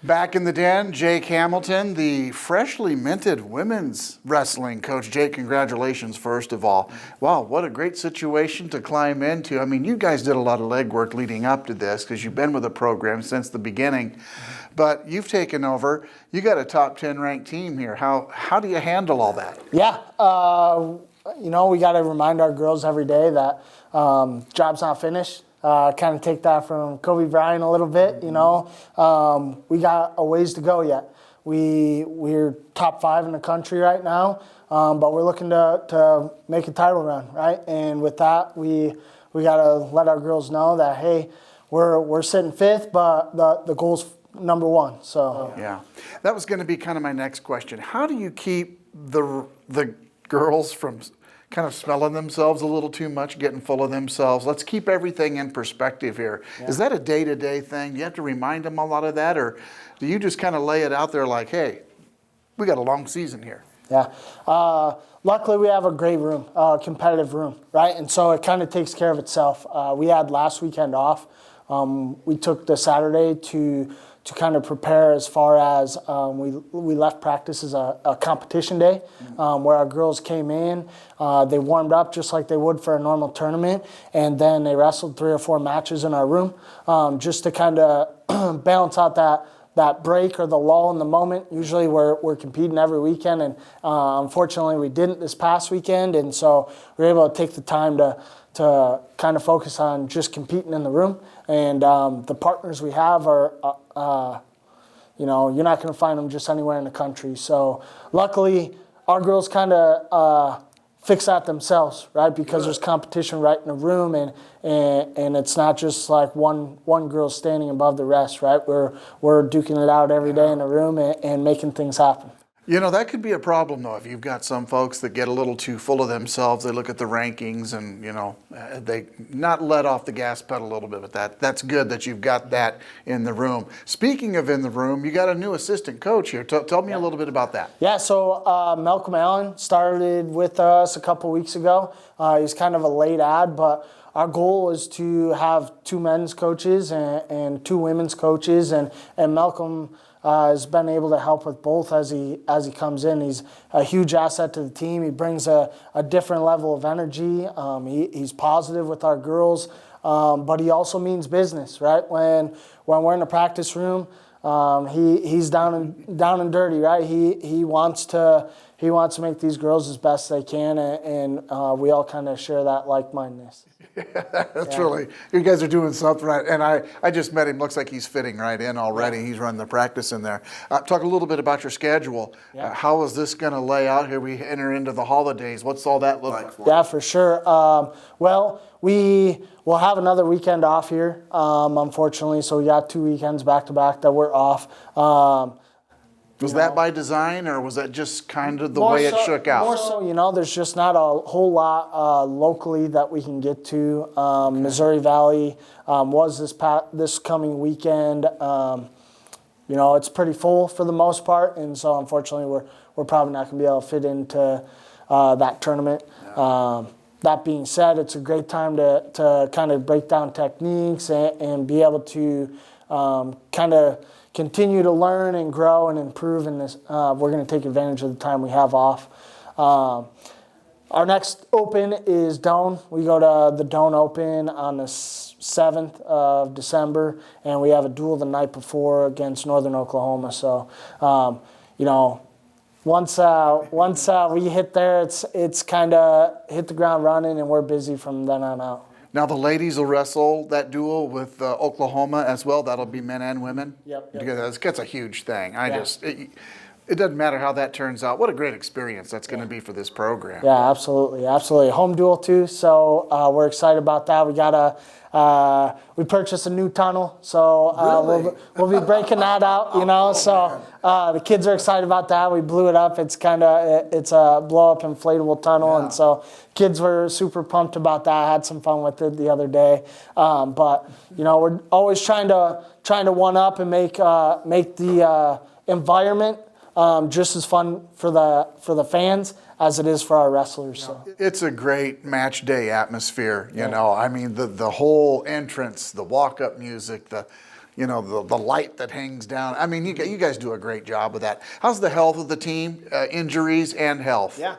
Back in the den, Jake Hamilton, the freshly minted women's wrestling coach. Jake, congratulations, first of all. Wow, what a great situation to climb into. I mean, you guys did a lot of legwork leading up to this because you've been with the program since the beginning. But you've taken over. You got a top 10 ranked team here. How do you handle all that? Yeah, we got to remind our girls every day that job's not finished. Kind of take that from Kobe Bryant a little bit, we got a ways to go yet. We're top 5 in the country right now, but we're looking to make a title run, right? And with that, we got to let our girls know that, hey, we're sitting 5th, but the goal's number 1. So yeah, that was going to be kind of my next question. How do you keep the girls from kind of smelling themselves a little too much, getting full of themselves? Let's keep everything in perspective here. Yeah. Is that a day-to-day thing? Do you have to remind them a lot of that, or do you just kind of lay it out there like, hey, we got a long season here? Yeah. Luckily, we have a great room, competitive room, right? And so it kind of takes care of itself. We had last weekend off. We took the Saturday to kind of prepare as far as we left practice as a competition day where our girls came in. They warmed up just like they would for a normal tournament, and then they wrestled 3 or 4 matches in our room just to kind of balance out that break or the lull in the moment. Usually we're competing every weekend, and unfortunately we didn't this past weekend, and so we were able to take the time to kind of focus on just competing in the room. And the partners we have are, you're not going to find them just anywhere in the country. So luckily, our girls kind of fix that themselves, right? Because there's competition right in the room, and it's not just like one girl standing above the rest, right? We're duking it out every day in the room and making things happen. That could be a problem, though, if you've got some folks that get a little too full of themselves. They look at the rankings and, they not let off the gas pedal a little bit with that. That's good that you've got that in the room. Speaking of in the room, you got a new assistant coach here. Tell me a little bit about that. Yeah, so Malcolm Allen started with us a couple weeks ago. He's kind of a late add, but our goal is to have 2 men's coaches and 2 women's coaches, and Malcolm has been able to help with both as he comes in. He's a huge asset to the team. He brings a different level of energy. He's positive with our girls, but he also means business, right? When we're in the practice room, he's down and dirty, right? He wants to make these girls as best they can, and we all kind of share that like-mindedness. That's really, you guys are doing something right. And I just met him. Looks like he's fitting right in already. Yeah. He's running the practice in there. Talk a little bit about your schedule. Yeah. How is this going to lay out here? We enter into the holidays. What's all that look like for you? Yeah, for sure. Well, we will have another weekend off here, unfortunately. So we got 2 weekends back-to-back that we're off. Was that by design, or was that just kind of the way it shook out? More so, there's just not a whole lot locally that we can get to. Okay. Missouri Valley was this coming weekend. It's pretty full for the most part, and so unfortunately we're probably not going to be able to fit into that tournament. Yeah. That being said, it's a great time to kind of break down techniques and be able to kind of continue to learn and grow and improve in this. We're going to take advantage of the time we have off. Our next open is Doane. We go to the Doane Open on the 7th of December, and we have a duel the night before against Northern Oklahoma. So, once we hit there, it's kind of hit the ground running, and we're busy from then on out. Now the ladies will wrestle that duel with Oklahoma as well. That'll be men and women. Yep. That's a huge thing. it doesn't matter how that turns out. What a great experience that's going to be for this program. Yeah, absolutely, absolutely. Home duel too, so we're excited about that. We purchased a new tunnel, so Really? we'll be breaking that out. So the kids are excited about that. We blew it up. It's a blow up inflatable tunnel, Yeah. and so kids were super pumped about that. I had some fun with it the other day, but we're always trying to one up and make the environment just as fun for the fans as it is for our wrestlers. So. It's a great match day atmosphere, I mean, the whole entrance, the walk-up music, the light that hangs down. I mean, you guys do a great job with that. How's the health of the team? Injuries and health? Yeah.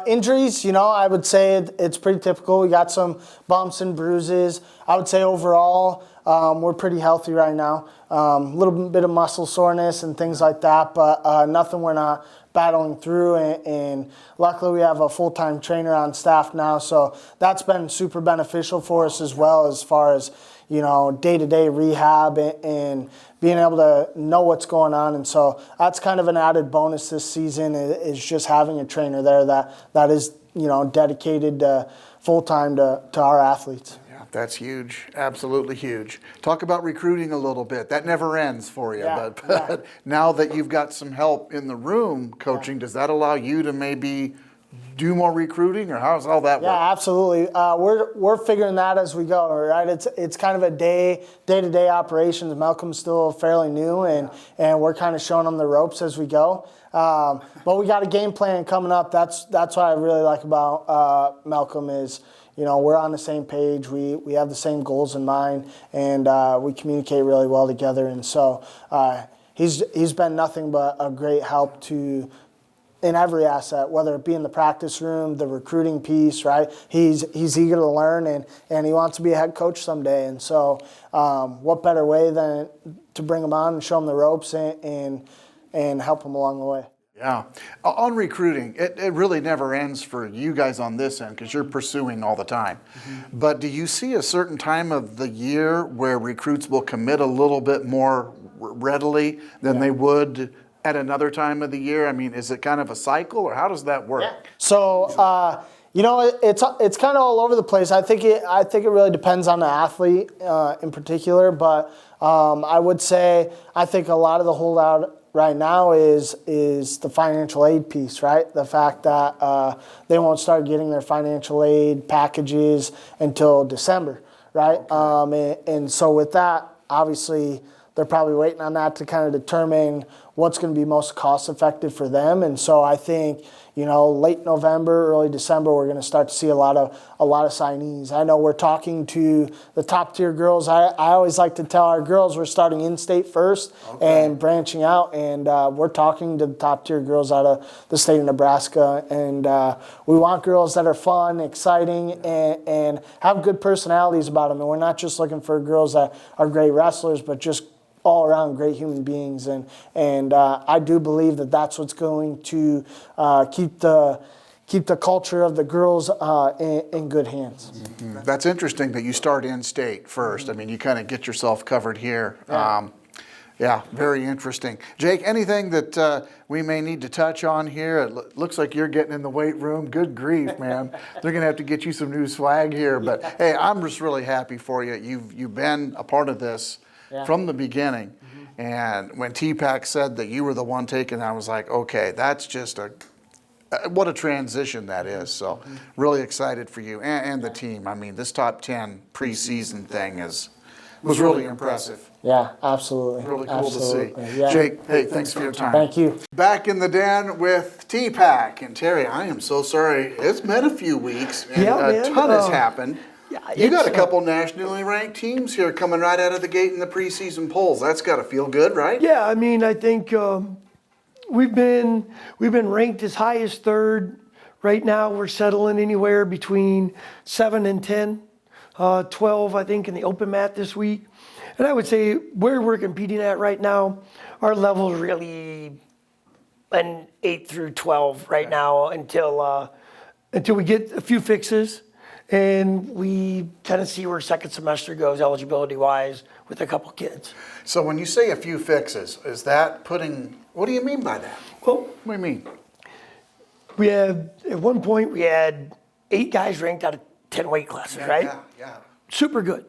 Injuries, I would say it's pretty typical. We got some bumps and bruises. I would say overall, we're pretty healthy right now. A little bit of muscle soreness and things like that, but nothing we're not battling through. And luckily, we have a full-time trainer on staff now, so that's been super beneficial for us as well, as far as day-to-day rehab and being able to know what's going on. And so that's kind of an added bonus this season, is just having a trainer there that is dedicated full-time to our athletes. That's huge. Absolutely huge. Talk about recruiting a little bit. That never ends for you. Yeah, But now that you've got some help in the room coaching, does that allow you to maybe do more recruiting, or how's all that work? Yeah, absolutely. We're figuring that as we go, right? It's kind of a day-to-day operations. Malcolm's still fairly new, and we're kind of showing him the ropes as we go. But we got a game plan coming up. That's what I really like about Malcolm is, we're on the same page. We have the same goals in mind, and we communicate really well together. And so he's been nothing but a great help in every asset, whether it be in the practice room, the recruiting piece, right? He's eager to learn, and he wants to be a head coach someday. And so what better way than to bring him on and show him the ropes and help him along the way. Yeah. On recruiting, it really never ends for you guys on this end because you're pursuing all the time. Mm-hmm. But do you see a certain time of the year where recruits will commit a little bit more readily than they would at another time of the year? I mean, is it kind of a cycle, or how does that work? Yeah. So, it's kind of all over the place. I think it really depends on the athlete in particular, but I would say I think a lot of the holdout right now is the financial aid piece, right? The fact that they won't start getting their financial aid packages until December, right? Okay. And so with that, obviously, they're probably waiting on that to kind of determine what's going to be most cost effective for them. And so I think, late November, early December, we're going to start to see a lot of signees. I know we're talking to the top tier girls. I always like to tell our girls we're starting in-state first and branching out. And we're talking to the top tier girls out of the state of Nebraska. And we want girls that are fun, exciting, and have good personalities about them. And we're not just looking for girls that are great wrestlers, but just all around great human beings, and I do believe that that's what's going to keep the culture of the girls in good hands. Mm-hmm. That's interesting that you start in state first. Mm-hmm. I mean, you kind of get yourself covered here. Yeah, very interesting. Jake, anything that we may need to touch on here? It looks like you're getting in the weight room. Good grief, man. They're going to have to get you some new swag here. But, hey, I'm just really happy for you. You've been a part of this from the beginning. Mm-hmm. And when T-Pack said that you were the one taken, I was like, okay, that's just what a transition that is. So really excited for you and the team. I mean, this top 10 preseason thing was really impressive. Yeah, absolutely. Really cool to see. Yeah. Jake, hey, thanks for your time. Thank you. Back in the den with T-Pack. And Terry, I am so sorry. It's been a few weeks, and a ton has happened. Yeah, you got a couple nationally ranked teams here coming right out of the gate in the preseason polls. That's got to feel good, right? Yeah, I mean, I think we've been ranked as high as third. Right now, we're settling anywhere between 7 and 10, 12, I think, in the open mat this week. And I would say where we're competing at right now, our level is really an 8 through 12 right now until we get a few fixes. And we kind of see where second semester goes eligibility-wise with a couple kids. So when you say a few fixes, is that putting What do you mean by that? Well, What do you mean? at one point, we had 8 guys ranked out of 10 weight classes, right? Yeah. Super good.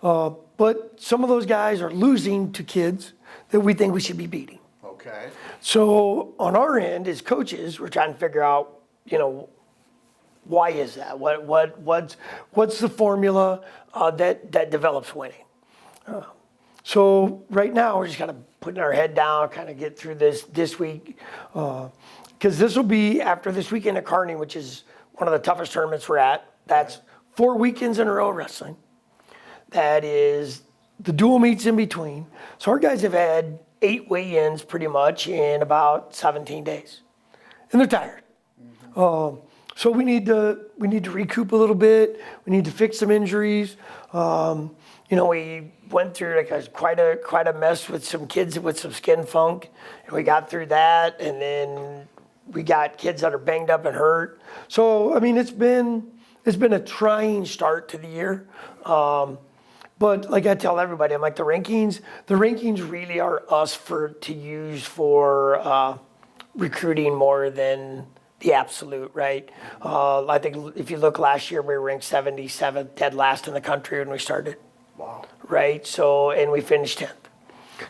But some of those guys are losing to kids that we think we should be beating. Okay. So on our end, as coaches, we're trying to figure out, why is that? What's the formula that develops winning? So right now, we're just kind of putting our head down, kind of get through this week, because this will be after this weekend at Kearney, which is one of the toughest tournaments we're at. That's 4 weekends in a row of wrestling. That is the dual meets in between. So our guys have had 8 weigh-ins pretty much in about 17 days, and they're tired. So we need to recoup a little bit. We need to fix some injuries. We went through quite a mess with some kids with some skin funk, and we got through that. And then we got kids that are banged up and hurt. So I mean, it's been a trying start to the year. But like I tell everybody, I'm like the rankings really are us to use for recruiting more than the absolute, right? I think if you look last year, we were ranked 77th, dead last in the country when we started. Wow. Right? So, and we finished 10th.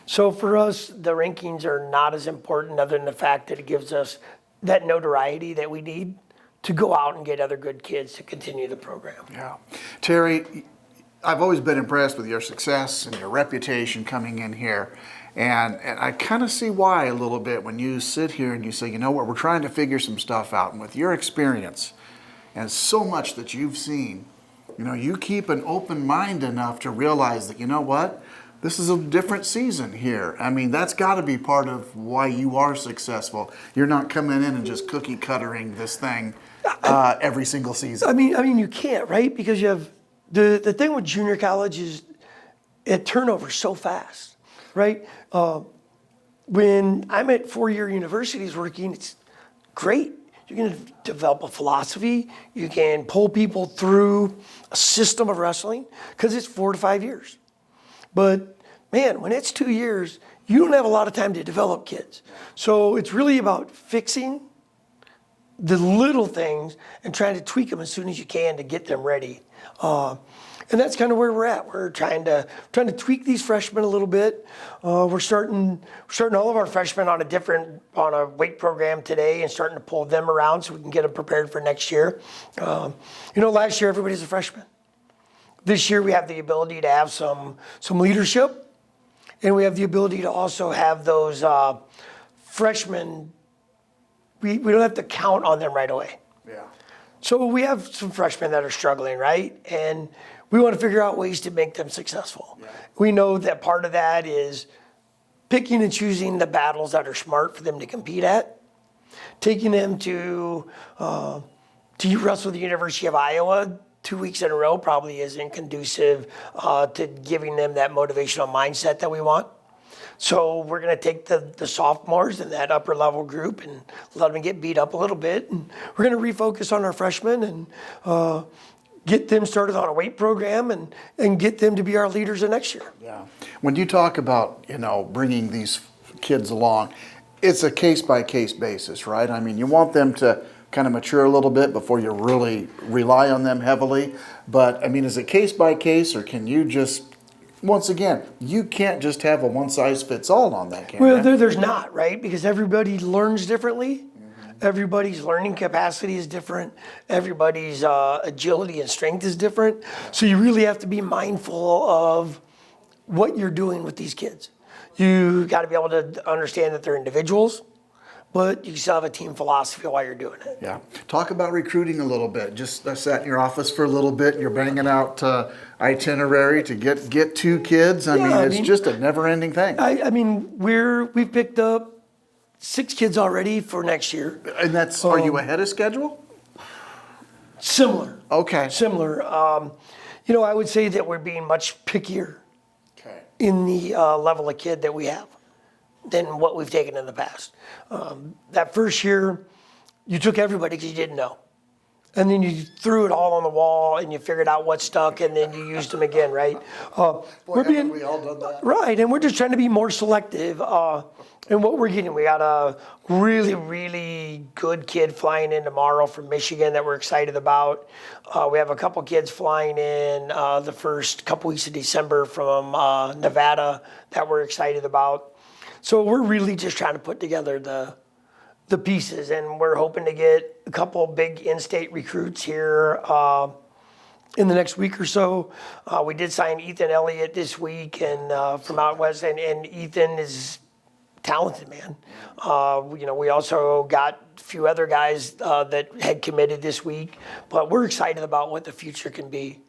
So for us, the rankings are not as important other than the fact that it gives us that notoriety that we need to go out and get other good kids to continue the program. Yeah. Terry, I've always been impressed with your success and your reputation coming in here. And I kind of see why a little bit when you sit here and you say, you know what, we're trying to figure some stuff out. And with your experience and so much that you've seen, you keep an open mind enough to realize that, you know what, this is a different season here. I mean, that's got to be part of why you are successful. You're not coming in and just cookie cuttering this thing every single season. I mean, you can't, right? Because you have the thing with junior college is it turnovers so fast, right? When I'm at 4-year universities working, it's great. You can develop a philosophy. You can pull people through a system of wrestling because it's 4 to 5 years. But man, when it's 2 years, you don't have a lot of time to develop kids. So it's really about fixing the little things and trying to tweak them as soon as you can to get them ready. And that's kind of where we're at. We're trying to tweak these freshmen a little bit. We're starting all of our freshmen on a weight program today and starting to pull them around so we can get them prepared for next year. Last year everybody's a freshman. This year we have the ability to have some leadership, and we have the ability to also have those freshmen. We don't have to count on them right away. Yeah. So we have some freshmen that are struggling, right? And we want to figure out ways to make them successful. Yeah. We know that part of that is picking and choosing the battles that are smart for them to compete at, taking them to wrestle the University of Iowa 2 weeks in a row probably isn't conducive to giving them that motivational mindset that we want. So we're going to take the sophomores in that upper level group and let them get beat up a little bit. And we're going to refocus on our freshmen and get them started on a weight program and get them to be our leaders in next year. Yeah. When you talk about, bringing these kids along, it's a case-by-case basis, right? I mean, you want them to kind of mature a little bit before you really rely on them heavily. But, I mean, is it case-by-case, or can you just... Once again, you can't just have a one-size-fits-all on that, can you? There's not, right? Because everybody learns differently. Mm-hmm. Everybody's learning capacity is different. Everybody's agility and strength is different. So you really have to be mindful of what you're doing with these kids. You got to be able to understand that they're individuals, but you still have a team philosophy while you're doing it. Yeah. Talk about recruiting a little bit. Just I sat in your office for a little bit. You're banging out itinerary to get 2 kids. I mean, it's just a never-ending thing. I mean, we've picked up 6 kids already for next year. And that's, are you ahead of schedule? Similar. Okay. Similar. I would say that we're being much pickier in the level of kid that we have than what we've taken in the past. That first year, you took everybody because you didn't know. and then you threw it all on the wall and you figured out what stuck and then you used them again, right? Haven't we all done that? Right, and we're just trying to be more selective. And what we're getting, we got a really, really good kid flying in tomorrow from Michigan that we're excited about. We have a couple kids flying in the first couple weeks of December from Nevada that we're excited about. So we're really just trying to put together the pieces, and we're hoping to get a couple big in-state recruits here in the next week or so. We did sign Ethan Elliott this week, and from out west, and Ethan is talented, man. We also got a few other guys that had committed this week, but we're excited about what the future can be.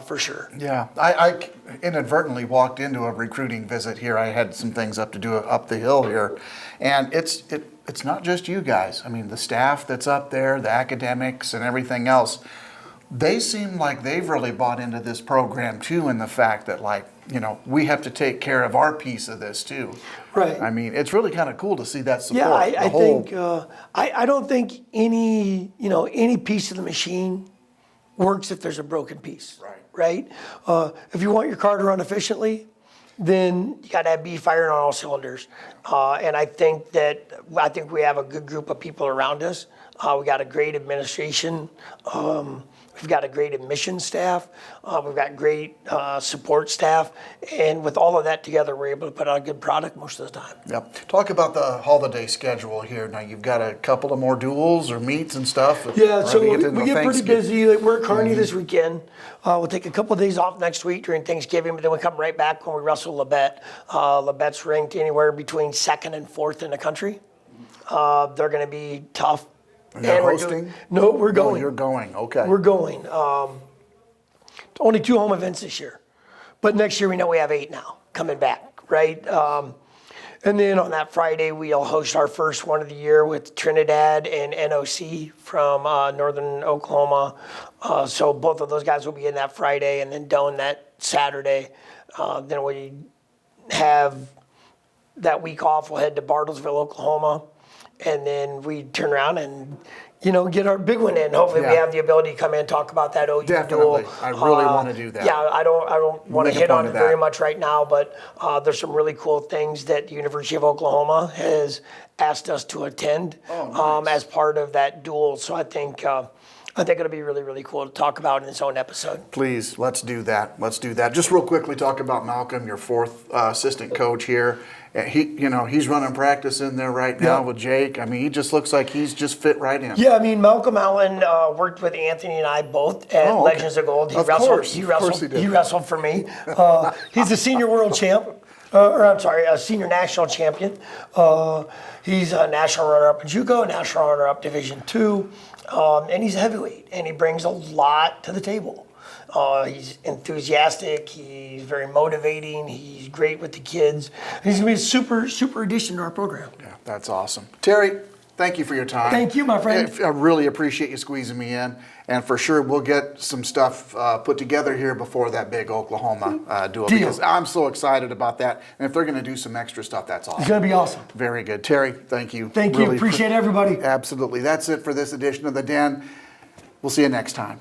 For sure. Yeah, I inadvertently walked into a recruiting visit here. I had some things up to do up the hill here, and it's not just you guys. I mean, the staff that's up there, the academics, and everything else. They seem like they've really bought into this program too, and the fact that we have to take care of our piece of this too. Right. I mean, it's really kind of cool to see that support. Yeah, I think I don't think any piece of the machine works if there's a broken piece. Right. If you want your car to run efficiently, then you got to be firing on all cylinders. And I think we have a good group of people around us. We got a great administration. We've got a great admission staff. We've got great support staff. And with all of that together, we're able to put out a good product most of the time. Yep. Talk about the holiday schedule here. Now, you've got a couple of more duels or meets and stuff. Yeah, so we get pretty Thanksgiving. busy. Like, we're at Kearney this weekend. We'll take a couple of days off next week during Thanksgiving, but then we come right back when we wrestle Labette. Labette's ranked anywhere between 2nd and 4th in the country. They're going to be tough. And you're hosting? No, we're going. Oh, you're going. Okay. We're going. Only 2 home events this year. But next year we know we have 8 now coming back, right? And then on that Friday, we'll host our first one of the year with Trinidad and NOC from northern Oklahoma. So both of those guys will be in that Friday, and then Doane that Saturday. Then we have that week off. We'll head to Bartlesville, Oklahoma. And then we turn around and, get our big one in. Hopefully we have the ability to come in and talk about that OU Definitely. duel. I really want to do that. Yeah, I don't want to Make a hit point on of it very that. much right now, but there's some really cool things that the University of Oklahoma has asked us to attend as part of that duel. So I think it'll be really, really cool to talk about in its own episode. Please, let's do that. Let's do that. Just real quickly, talk about Malcolm, your 4th assistant coach here. He's running practice in there right now with Jake. I mean, he just looks like he's just fit right in. Yeah, I mean, Malcolm Allen worked with Anthony and I both at Legends of Gold. Of course he did. He wrestled for me. He's a senior world champ. A senior national champion. He's a national runner-up in JUCO, national runner-up Division II, and he's a heavyweight, and he brings a lot to the table. He's enthusiastic. He's very motivating. He's great with the kids. He's going to be a super, super addition to our program. Yeah, that's awesome. Terry, thank you for your time. Thank you, my friend. I really appreciate you squeezing me in. And for sure, we'll get some stuff put together here before that big Oklahoma duel. Deal. Because I'm so excited about that. And if they're going to do some extra stuff, that's awesome. It's going to be awesome. Very good. Terry, thank you. Thank you. Appreciate everybody. Absolutely. That's it for this edition of The Den. We'll see you next time.